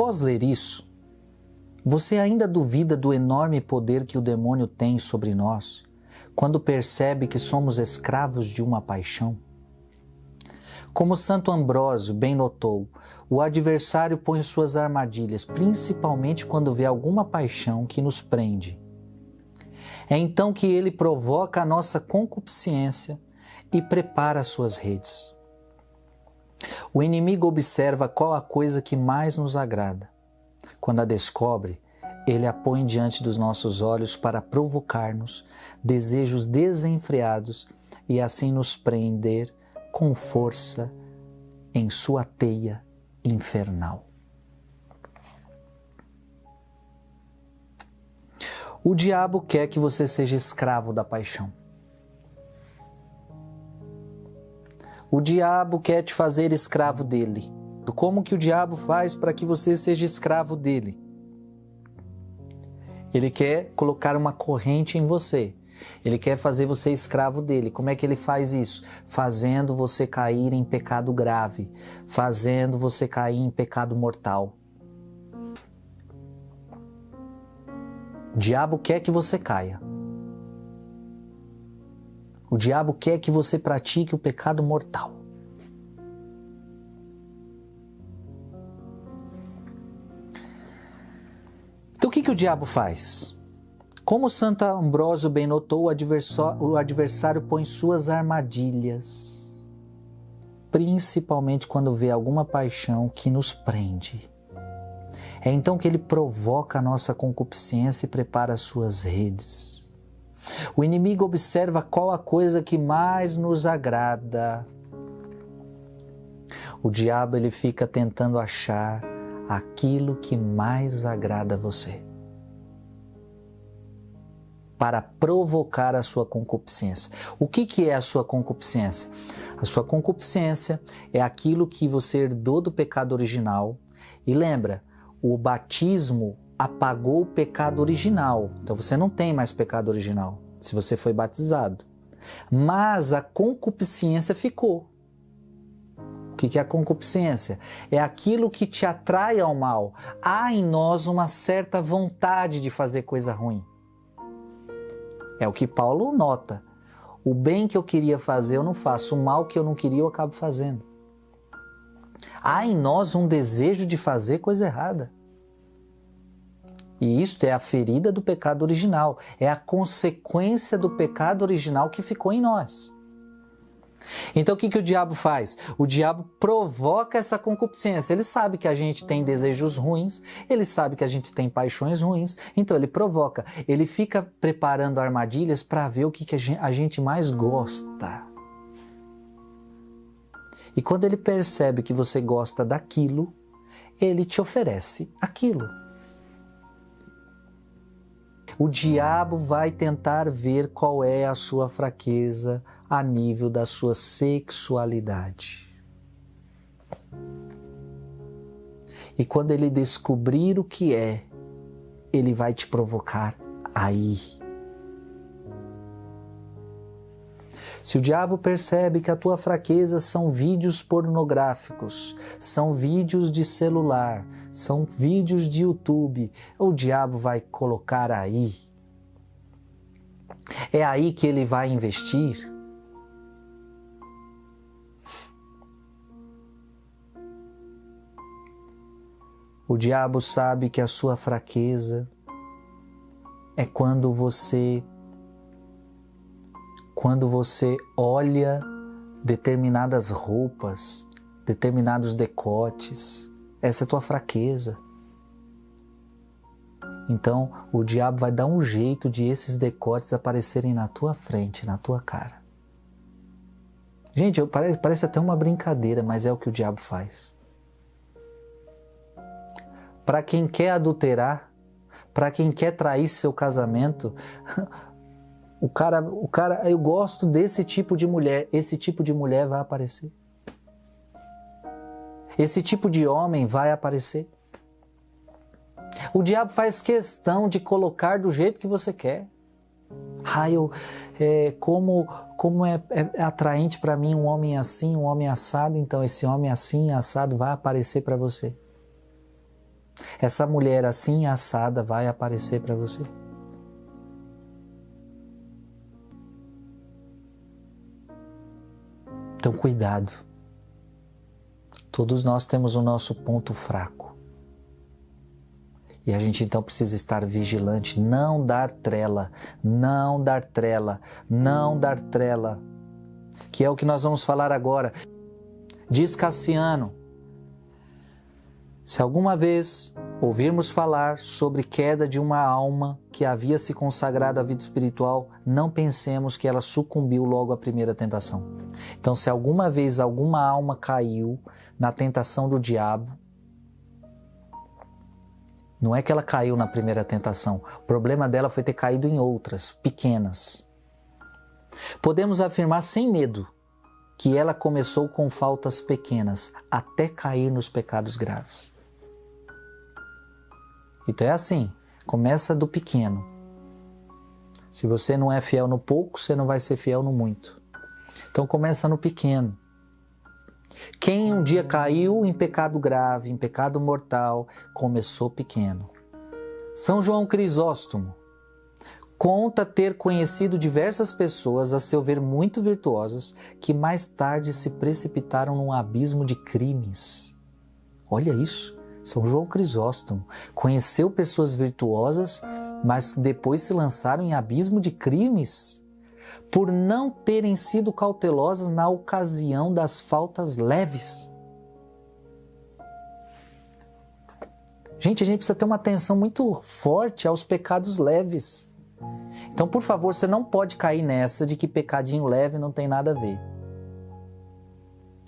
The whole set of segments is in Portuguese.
Após ler isso, você ainda duvida do enorme poder que o demônio tem sobre nós quando percebe que somos escravos de uma paixão? Como Santo Ambrósio bem notou, o adversário põe suas armadilhas, principalmente quando vê alguma paixão que nos prende. É então que ele provoca a nossa concupiscência e prepara suas redes. O inimigo observa qual a coisa que mais nos agrada. Quando a descobre, ele a põe diante dos nossos olhos para provocar-nos desejos desenfreados e assim nos prender com força em sua teia infernal. O diabo quer que você seja escravo da paixão. O diabo quer te fazer escravo dele. Como que o diabo faz para que você seja escravo dele? Ele quer colocar uma corrente em você. Ele quer fazer você escravo dele. Como é que ele faz isso? Fazendo você cair em pecado grave, fazendo você cair em pecado mortal. O diabo quer que você caia. O diabo quer que você pratique o pecado mortal. Então o que o diabo faz? Como Santo Ambrósio bem notou, o adversário põe suas armadilhas, principalmente quando vê alguma paixão que nos prende. É então que ele provoca a nossa concupiscência e prepara as suas redes. O inimigo observa qual a coisa que mais nos agrada. O diabo ele fica tentando achar aquilo que mais agrada a você, para provocar a sua concupiscência. O que é a sua concupiscência? A sua concupiscência é aquilo que você herdou do pecado original. E lembra, o batismo apagou o pecado original. Então você não tem mais pecado original, se você foi batizado. Mas a concupiscência ficou. O que é a concupiscência? É aquilo que te atrai ao mal. Há em nós uma certa vontade de fazer coisa ruim. É o que Paulo nota. O bem que eu queria fazer eu não faço, o mal que eu não queria eu acabo fazendo. Há em nós um desejo de fazer coisa errada. E isto é a ferida do pecado original, é a consequência do pecado original que ficou em nós. Então o que o diabo faz? O diabo provoca essa concupiscência. Ele sabe que a gente tem desejos ruins, ele sabe que a gente tem paixões ruins, então ele provoca. Ele fica preparando armadilhas para ver o que a gente mais gosta. E quando ele percebe que você gosta daquilo, ele te oferece aquilo. O diabo vai tentar ver qual é a sua fraqueza a nível da sua sexualidade. E quando ele descobrir o que é, ele vai te provocar aí. Se o diabo percebe que a tua fraqueza são vídeos pornográficos, são vídeos de celular, são vídeos de YouTube, o diabo vai colocar aí. É aí que ele vai investir. O diabo sabe que a sua fraqueza é quando você olha determinadas roupas, determinados decotes. Essa é a tua fraqueza. Então, o diabo vai dar um jeito de esses decotes aparecerem na tua frente, na tua cara. Gente, parece até uma brincadeira, mas é o que o diabo faz. Para quem quer adulterar, para quem quer trair seu casamento, o cara, eu gosto desse tipo de mulher, esse tipo de mulher vai aparecer. Esse tipo de homem vai aparecer. O diabo faz questão de colocar do jeito que você quer. Como é atraente para mim um homem assim, um homem assado, então esse homem assim, assado vai aparecer para você. essa mulher assim assada vai aparecer para você. Então, cuidado. Todos nós temos o nosso ponto fraco. E a gente então precisa estar vigilante, não dar trela, não dar trela, não dar trela, que é o que nós vamos falar agora. Diz Cassiano: se alguma vez ouvirmos falar sobre queda de uma alma que havia se consagrado à vida espiritual, não pensemos que ela sucumbiu logo à primeira tentação. Então, se alguma vez alguma alma caiu na tentação do diabo, não é que ela caiu na primeira tentação, o problema dela foi ter caído em outras, pequenas. Podemos afirmar sem medo que ela começou com faltas pequenas, até cair nos pecados graves. Então é assim, começa do pequeno. Se você não é fiel no pouco, você não vai ser fiel no muito. Então começa no pequeno. Quem um dia caiu em pecado grave, em pecado mortal, começou pequeno. São João Crisóstomo conta ter conhecido diversas pessoas, a seu ver muito virtuosas, que mais tarde se precipitaram num abismo de crimes. Olha isso, São João Crisóstomo conheceu pessoas virtuosas, mas depois se lançaram em abismo de crimes, por não terem sido cautelosas na ocasião das faltas leves. Gente, a gente precisa ter uma atenção muito forte aos pecados leves. Então, por favor, você não pode cair nessa de que pecadinho leve não tem nada a ver.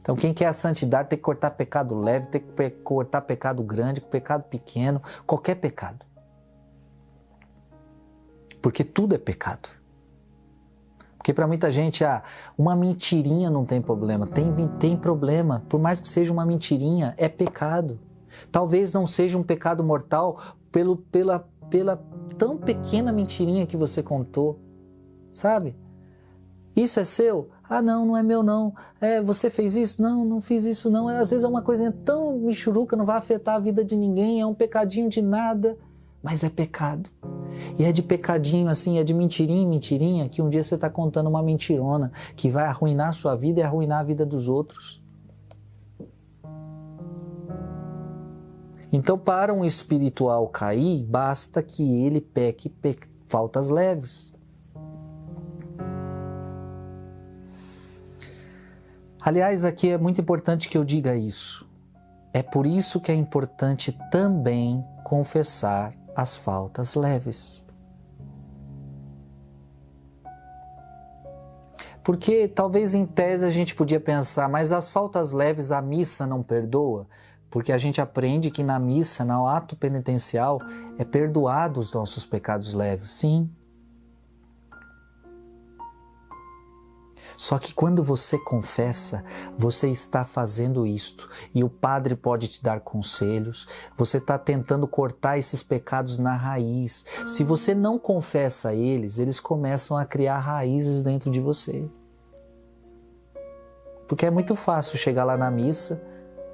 Então, quem quer a santidade tem que cortar pecado leve, tem que cortar pecado grande, pecado pequeno, qualquer pecado. Porque tudo é pecado. Porque para muita gente, uma mentirinha não tem problema. Tem problema. Por mais que seja uma mentirinha, é pecado. Talvez não seja um pecado mortal pela tão pequena mentirinha que você contou. Sabe? Isso é seu? Ah, não, não é meu não. Você fez isso? Não, não fiz isso não. Às vezes é uma coisinha tão michuruca, não vai afetar a vida de ninguém, é um pecadinho de nada. Mas é pecado. E é de pecadinho assim, é de mentirinha em mentirinha, que um dia você está contando uma mentirona que vai arruinar a sua vida e arruinar a vida dos outros. Então, para um espiritual cair, basta que ele peque faltas leves. Aliás, aqui é muito importante que eu diga isso. É por isso que é importante também confessar as faltas leves. Porque talvez em tese a gente podia pensar, mas as faltas leves a missa não perdoa? Porque a gente aprende que na missa, no ato penitencial, é perdoado os nossos pecados leves. Sim. Só que quando você confessa, você está fazendo isto e o padre pode te dar conselhos, você está tentando cortar esses pecados na raiz. Se você não confessa eles, eles começam a criar raízes dentro de você. Porque é muito fácil chegar lá na missa,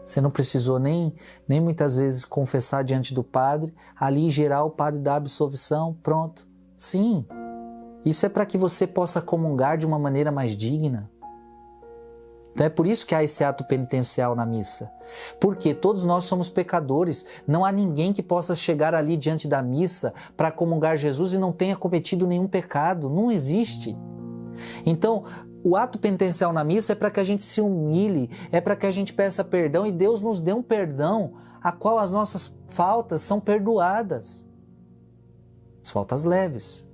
você não precisou nem muitas vezes confessar diante do padre, ali em geral o padre dá a absolvição, pronto. Sim. Isso é para que você possa comungar de uma maneira mais digna. Então é por isso que há esse ato penitencial na missa. Porque todos nós somos pecadores. Não há ninguém que possa chegar ali diante da missa para comungar Jesus e não tenha cometido nenhum pecado. Não existe. Então, o ato penitencial na missa é para que a gente se humilhe, é para que a gente peça perdão e Deus nos dê um perdão a qual as nossas faltas são perdoadas. As faltas leves.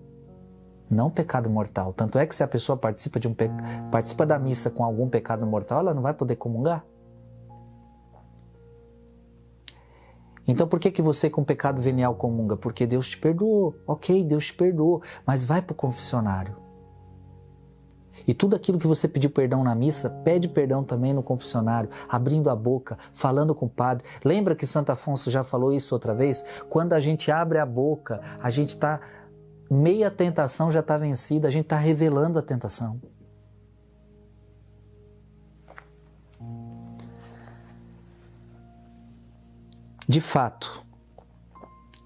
Não pecado mortal. Tanto é que se a pessoa participa da missa com algum pecado mortal, ela não vai poder comungar. Então por que você com pecado venial comunga? Porque Deus te perdoou. Ok, Deus te perdoou, mas vai para o confessionário. E tudo aquilo que você pediu perdão na missa, pede perdão também no confessionário, abrindo a boca, falando com o padre. Lembra que Santo Afonso já falou isso outra vez? Quando a gente abre a boca, a gente está... meia tentação já está vencida, a gente está revelando a tentação. De fato,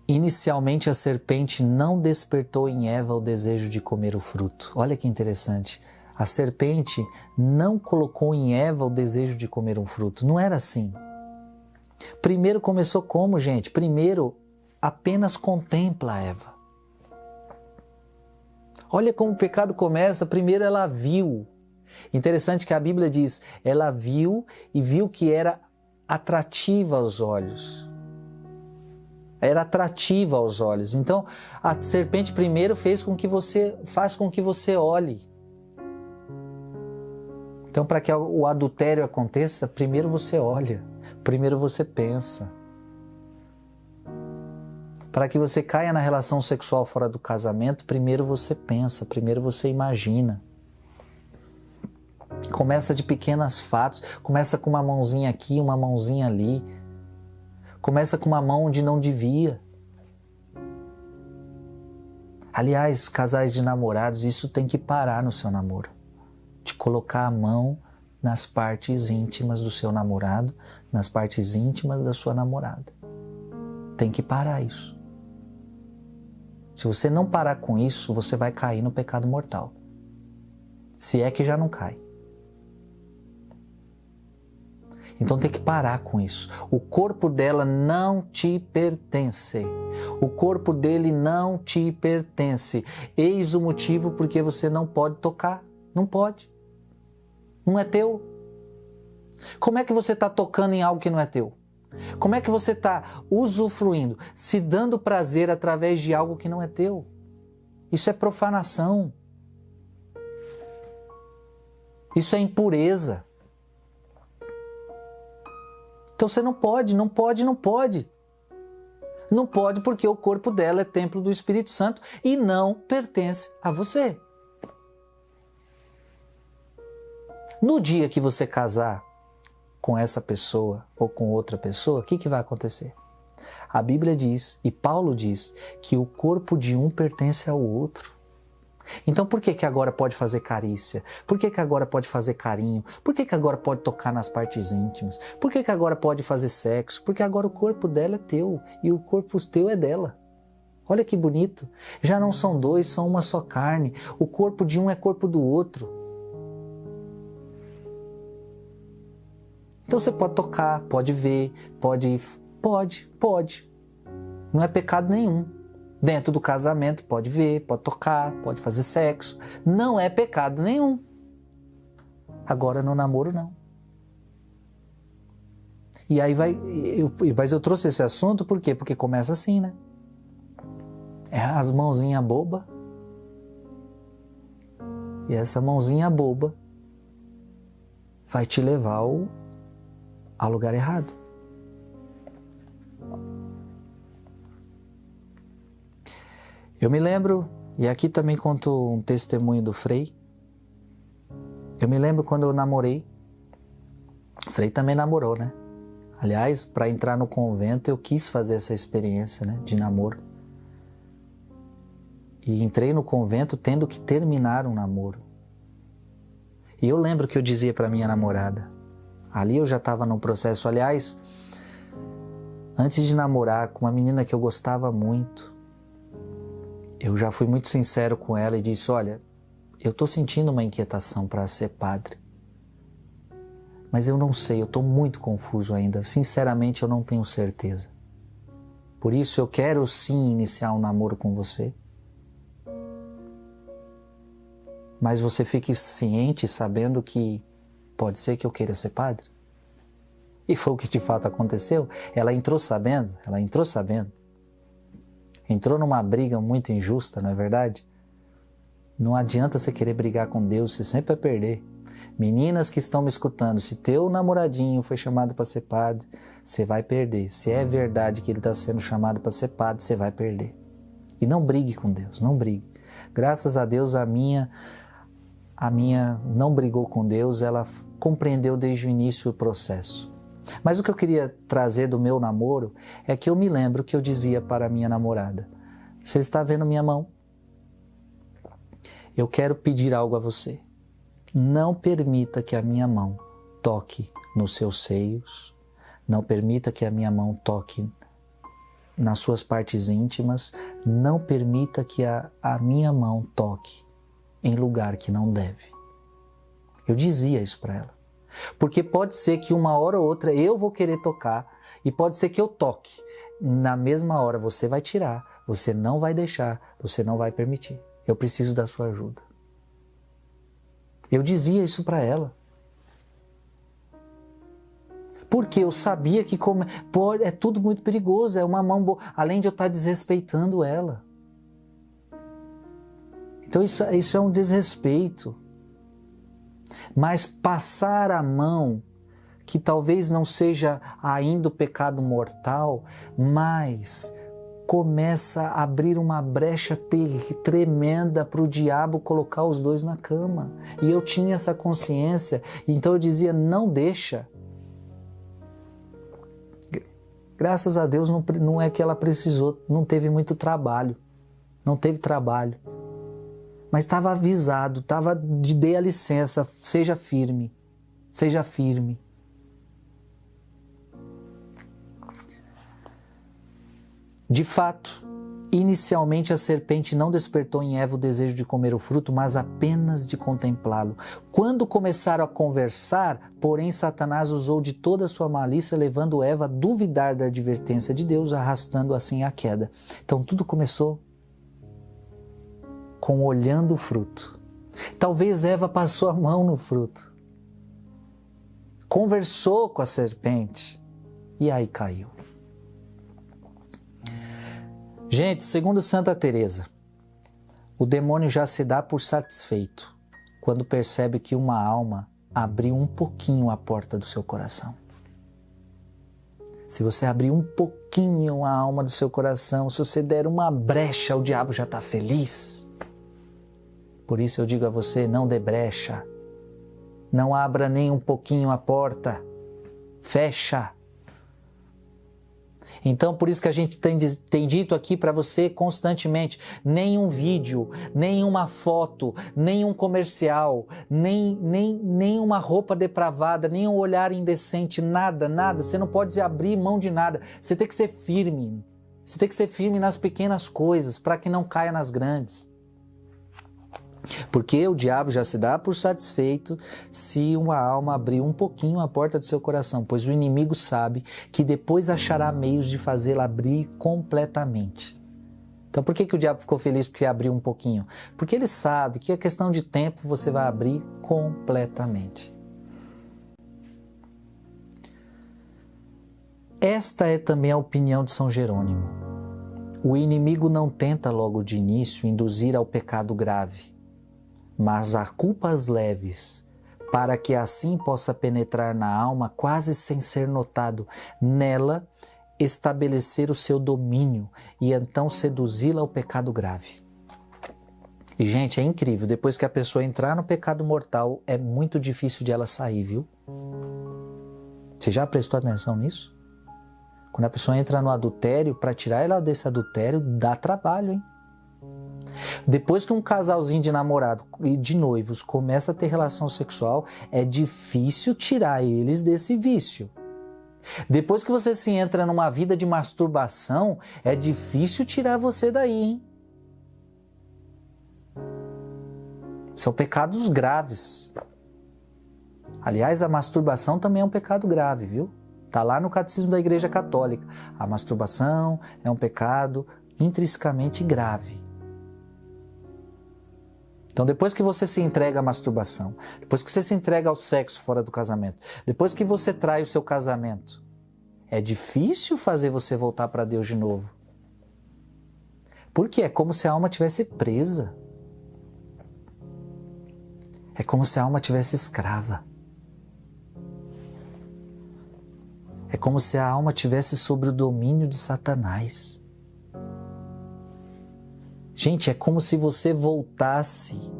Inicialmente a serpente não despertou em Eva o desejo de comer o fruto. Olha que interessante. A serpente não colocou em Eva o desejo de comer um fruto. Não era assim. Primeiro começou como, gente? Primeiro apenas contempla a Eva. Olha como o pecado começa. Primeiro ela viu. Interessante que a Bíblia diz, ela viu e viu que era atrativa aos olhos. Era atrativa aos olhos. Então, a serpente primeiro faz com que você olhe. Então, para que o adultério aconteça, primeiro você olha, primeiro você pensa. Para que você caia na relação sexual fora do casamento, primeiro você pensa, primeiro você imagina. Começa de pequenos fatos, começa com uma mãozinha aqui, uma mãozinha ali. Começa com uma mão onde não devia. Aliás, casais de namorados, isso tem que parar no seu namoro. De colocar a mão nas partes íntimas do seu namorado, nas partes íntimas da sua namorada. Tem que parar isso. Se você não parar com isso, você vai cair no pecado mortal. Se é que já não cai. Então tem que parar com isso. O corpo dela não te pertence. O corpo dele não te pertence. Eis o motivo porque você não pode tocar. Não pode. Não é teu. Como é que você está tocando em algo que não é teu? Como é que você está usufruindo, se dando prazer através de algo que não é teu? Isso é profanação. Isso é impureza. Então você não pode. Não pode porque o corpo dela é templo do Espírito Santo e não pertence a você. No dia que você casar com essa pessoa ou com outra pessoa, o que vai acontecer? A Bíblia diz, e Paulo diz, que o corpo de um pertence ao outro. Então por que agora pode fazer carícia? Por que agora pode fazer carinho? Por que agora pode tocar nas partes íntimas? Por que agora pode fazer sexo? Porque agora o corpo dela é teu e o corpo teu é dela. Olha que bonito. Já não são dois, são uma só carne. O corpo de um é corpo do outro. Então você pode tocar, pode ver, pode. Não é pecado nenhum. Dentro do casamento, pode ver, pode tocar, pode fazer sexo. Não é pecado nenhum. Agora no namoro, não. E aí mas eu trouxe esse assunto por quê? Porque começa assim, né? É as mãozinhas bobas. E essa mãozinha boba vai te levar ao lugar errado. Eu me lembro, e aqui também conto um testemunho do Frei. Eu me lembro quando eu namorei. O Frei também namorou, né? Aliás, para entrar no convento eu quis fazer essa experiência, né, de namoro. E entrei no convento tendo que terminar um namoro. E eu lembro que eu dizia para minha namorada, ali eu já estava num processo, aliás, antes de namorar com uma menina que eu gostava muito, eu já fui muito sincero com ela e disse, olha, eu estou sentindo uma inquietação para ser padre. Mas eu não sei, eu estou muito confuso ainda. Sinceramente, eu não tenho certeza. Por isso, eu quero sim iniciar um namoro com você. Mas você fique ciente, sabendo que pode ser que eu queira ser padre. E foi o que de fato aconteceu. Ela entrou sabendo. Entrou numa briga muito injusta, não é verdade? Não adianta você querer brigar com Deus, você sempre vai perder. Meninas que estão me escutando, se teu namoradinho foi chamado para ser padre, você vai perder. Se é verdade que ele está sendo chamado para ser padre, você vai perder. E não brigue com Deus, não brigue. Graças a Deus a minha não brigou com Deus, ela compreendeu desde o início o processo. Mas o que eu queria trazer do meu namoro é que eu me lembro que eu dizia para a minha namorada, você está vendo minha mão? Eu quero pedir algo a você. Não permita que a minha mão toque nos seus seios, não permita que a minha mão toque nas suas partes íntimas, não permita que a minha mão toque em lugar que não deve. Eu dizia isso para ela. Porque pode ser que uma hora ou outra eu vou querer tocar e pode ser que eu toque. Na mesma hora você vai tirar, você não vai deixar, você não vai permitir. Eu preciso da sua ajuda. Eu dizia isso para ela. Porque eu sabia que é tudo muito perigoso, é uma mão boa, além de eu estar desrespeitando ela. Então isso é um desrespeito. Mas passar a mão, que talvez não seja ainda o pecado mortal, mas começa a abrir uma brecha tremenda para o diabo colocar os dois na cama. E eu tinha essa consciência, então eu dizia, não deixa. Graças a Deus não é que ela precisou, não teve muito trabalho, não teve trabalho. Mas estava avisado, dei a licença, seja firme, seja firme. De fato, inicialmente a serpente não despertou em Eva o desejo de comer o fruto, mas apenas de contemplá-lo. Quando começaram a conversar, porém Satanás usou de toda a sua malícia, levando Eva a duvidar da advertência de Deus, arrastando assim a queda. Então tudo começou com olhando o fruto. Talvez Eva passou a mão no fruto, conversou com a serpente e aí caiu. Gente, segundo Santa Teresa, o demônio já se dá por satisfeito quando percebe que uma alma abriu um pouquinho a porta do seu coração. Se você abrir um pouquinho a alma do seu coração, se você der uma brecha, o diabo já está feliz. Por isso eu digo a você, não dê brecha, não abra nem um pouquinho a porta, fecha. Então, por isso que a gente tem dito aqui para você constantemente, nenhum vídeo, nenhuma foto, nenhum comercial, nem uma roupa depravada, nem um olhar indecente, nada, você não pode abrir mão de nada, você tem que ser firme, nas pequenas coisas, para que não caia nas grandes. Porque o diabo já se dá por satisfeito se uma alma abrir um pouquinho a porta do seu coração, pois o inimigo sabe que depois achará meios de fazê-la abrir completamente. Então por que o diabo ficou feliz porque abriu um pouquinho? Porque ele sabe que é questão de tempo você vai abrir completamente. Esta é também a opinião de São Jerônimo. O inimigo não tenta logo de início induzir ao pecado grave, mas a culpas leves, para que assim possa penetrar na alma quase sem ser notado, nela estabelecer o seu domínio e então seduzi-la ao pecado grave. E gente, é incrível, depois que a pessoa entrar no pecado mortal, é muito difícil de ela sair, viu? Você já prestou atenção nisso? Quando a pessoa entra no adultério, para tirar ela desse adultério, dá trabalho, hein? Depois que um casalzinho de namorado e de noivos começa a ter relação sexual, é difícil tirar eles desse vício. Depois que você se entra numa vida de masturbação, é difícil tirar você daí, hein? São pecados graves. Aliás, a masturbação também é um pecado grave, viu? Está lá no Catecismo da Igreja Católica. A masturbação é um pecado intrinsecamente grave. Então, depois que você se entrega à masturbação, depois que você se entrega ao sexo fora do casamento, depois que você trai o seu casamento, é difícil fazer você voltar para Deus de novo. Porque é como se a alma tivesse presa. É como se a alma tivesse escrava. É como se a alma tivesse sob o domínio de Satanás. Gente, é como se você voltasse.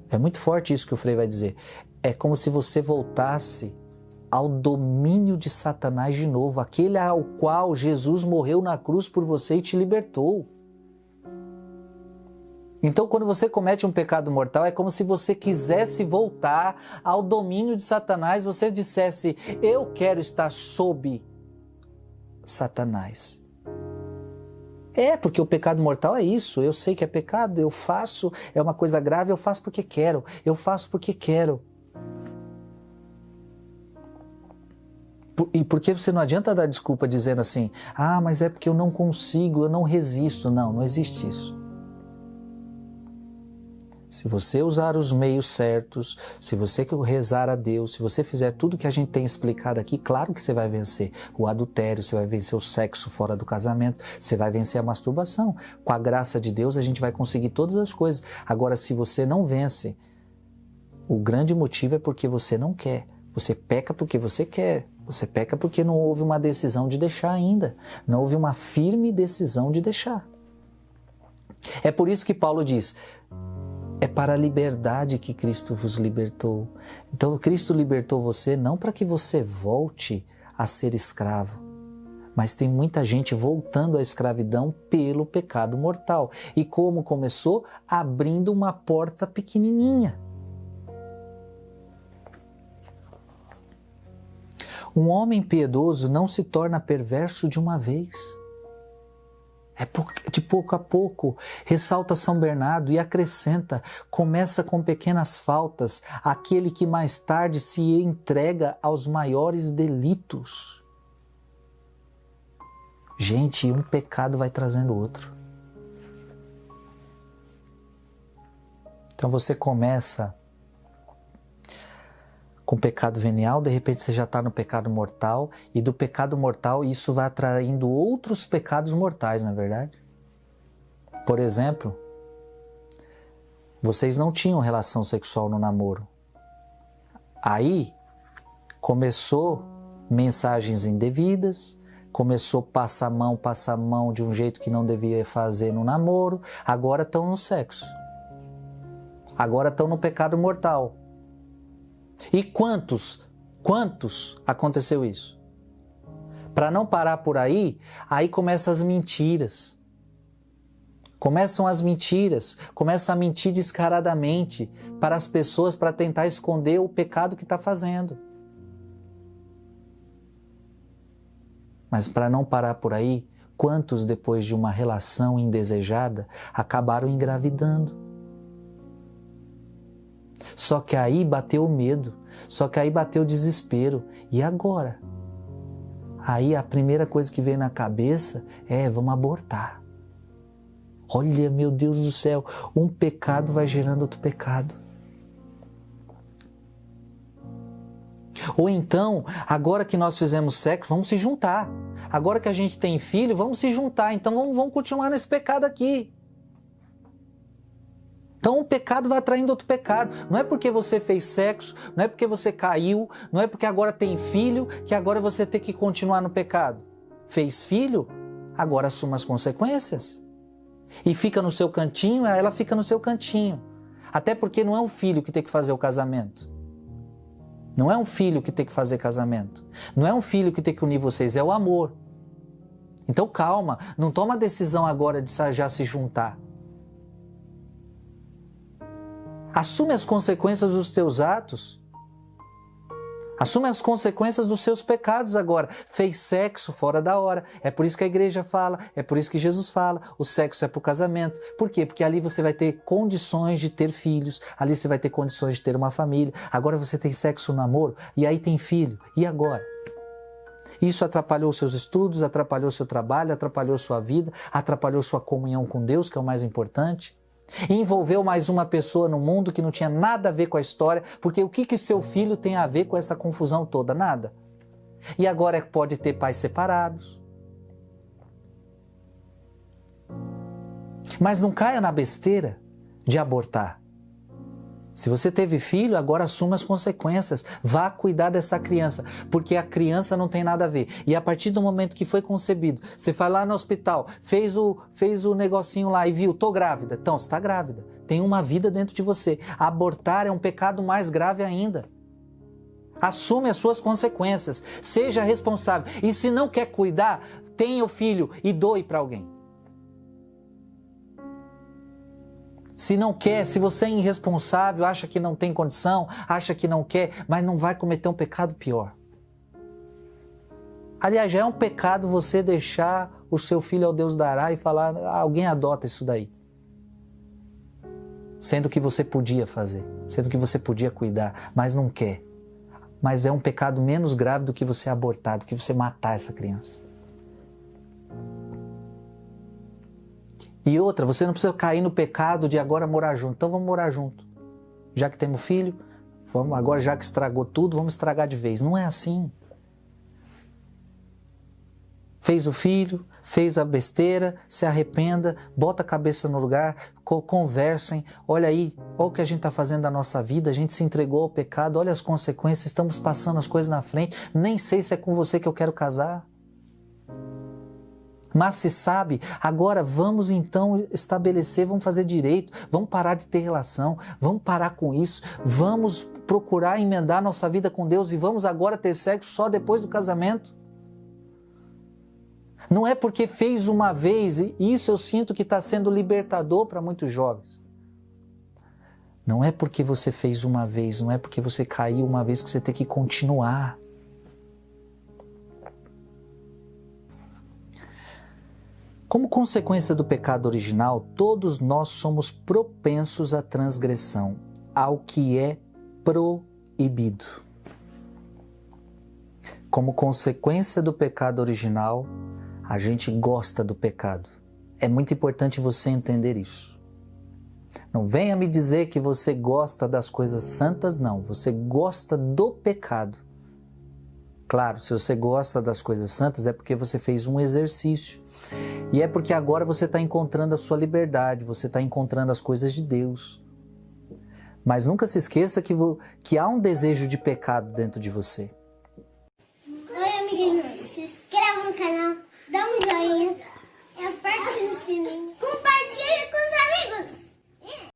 É muito forte isso que o Frei vai dizer. É como se você voltasse ao domínio de Satanás de novo, aquele ao qual Jesus morreu na cruz por você e te libertou. Então, quando você comete um pecado mortal, é como se você quisesse voltar ao domínio de Satanás, você dissesse, eu quero estar sob Satanás. Porque o pecado mortal é isso. Eu sei que é pecado, eu faço, é uma coisa grave, eu faço porque quero. Eu faço porque quero. E porque você não adianta dar desculpa dizendo assim, mas é porque eu não consigo, eu não resisto. Não, não existe isso. Se você usar os meios certos, se você rezar a Deus, se você fizer tudo que a gente tem explicado aqui, claro que você vai vencer o adultério, você vai vencer o sexo fora do casamento, você vai vencer a masturbação. Com a graça de Deus a gente vai conseguir todas as coisas. Agora, se você não vence, o grande motivo é porque você não quer. Você peca porque você quer. Você peca porque não houve uma decisão de deixar ainda. Não houve uma firme decisão de deixar. É por isso que Paulo diz, é para a liberdade que Cristo vos libertou. Então Cristo libertou você não para que você volte a ser escravo, mas tem muita gente voltando à escravidão pelo pecado mortal. E como começou? Abrindo uma porta pequenininha. Um homem piedoso não se torna perverso de uma vez. É de pouco a pouco, ressalta São Bernardo e acrescenta, começa com pequenas faltas, aquele que mais tarde se entrega aos maiores delitos. Gente, um pecado vai trazendo outro. Então você começa com pecado venial, de repente você já está no pecado mortal, e do pecado mortal isso vai atraindo outros pecados mortais, não é verdade? Por exemplo, vocês não tinham relação sexual no namoro. Aí começou mensagens indevidas, começou passar a mão de um jeito que não devia fazer no namoro, agora estão no sexo. Agora estão no pecado mortal. E quantos aconteceu isso? Para não parar por aí começam as mentiras. Começam a mentir descaradamente para as pessoas para tentar esconder o pecado que está fazendo. Mas para não parar por aí, quantos depois de uma relação indesejada acabaram engravidando? Só que aí bateu o medo, só que aí bateu o desespero. E agora? Aí a primeira coisa que veio na cabeça é, vamos abortar. Olha, meu Deus do céu, um pecado vai gerando outro pecado. Ou então, agora que nós fizemos sexo, vamos se juntar. Agora que a gente tem filho, vamos se juntar. Então vamos continuar nesse pecado aqui. Então um pecado vai atraindo outro pecado. Não é porque você fez sexo, não é porque você caiu, não é porque agora tem filho, que agora você tem que continuar no pecado. Fez filho? Agora assuma as consequências. E fica no seu cantinho, ela fica no seu cantinho. Até porque não é o filho que tem que fazer o casamento. Não é um filho que tem que fazer casamento. Não é um filho que tem que unir vocês, é o amor. Então calma, não toma a decisão agora de já se juntar. Assume as consequências dos teus atos. Assume as consequências dos seus pecados agora. Fez sexo fora da hora. É por isso que a igreja fala, é por isso que Jesus fala. O sexo é para o casamento. Por quê? Porque ali você vai ter condições de ter filhos. Ali você vai ter condições de ter uma família. Agora você tem sexo no namoro e aí tem filho. E agora? Isso atrapalhou seus estudos, atrapalhou seu trabalho, atrapalhou sua vida, atrapalhou sua comunhão com Deus, que é o mais importante. E envolveu mais uma pessoa no mundo que não tinha nada a ver com a história, porque o que seu filho tem a ver com essa confusão toda? Nada. E agora pode ter pais separados. Mas não caia na besteira de abortar. Se você teve filho, agora assuma as consequências. Vá cuidar dessa criança, porque a criança não tem nada a ver. E a partir do momento que foi concebido, você foi lá no hospital, fez o negocinho lá e viu, tô grávida. Então, você está grávida. Tem uma vida dentro de você. Abortar é um pecado mais grave ainda. Assume as suas consequências. Seja responsável. E se não quer cuidar, tenha o filho e doe para alguém. Se não quer, se você é irresponsável, acha que não tem condição, acha que não quer, mas não vai cometer um pecado pior. Aliás, já é um pecado você deixar o seu filho ao Deus dará e falar, alguém adota isso daí. Sendo que você podia fazer, sendo que você podia cuidar, mas não quer. Mas é um pecado menos grave do que você abortar, do que você matar essa criança. E outra, você não precisa cair no pecado de agora morar junto. Então vamos morar junto. Já que temos filho, vamos agora, já que estragou tudo, vamos estragar de vez. Não é assim. Fez o filho, fez a besteira, se arrependa, bota a cabeça no lugar, conversem, olha aí, olha o que a gente está fazendo da nossa vida, a gente se entregou ao pecado, olha as consequências, estamos passando as coisas na frente, nem sei se é com você que eu quero casar. Mas se sabe, agora vamos então estabelecer, vamos fazer direito, vamos parar de ter relação, vamos parar com isso, vamos procurar emendar nossa vida com Deus e vamos agora ter sexo só depois do casamento. Não é porque fez uma vez, e isso eu sinto que está sendo libertador para muitos jovens. Não é porque você fez uma vez, não é porque você caiu uma vez que você tem que continuar. Como consequência do pecado original, todos nós somos propensos à transgressão, ao que é proibido. Como consequência do pecado original, a gente gosta do pecado. É muito importante você entender isso. Não venha me dizer que você gosta das coisas santas, não. Você gosta do pecado. Claro, se você gosta das coisas santas é porque você fez um exercício. E é porque agora você está encontrando a sua liberdade, você está encontrando as coisas de Deus. Mas nunca se esqueça que há um desejo de pecado dentro de você. Oi, amiguinhos, se inscreva no canal, dá um joinha.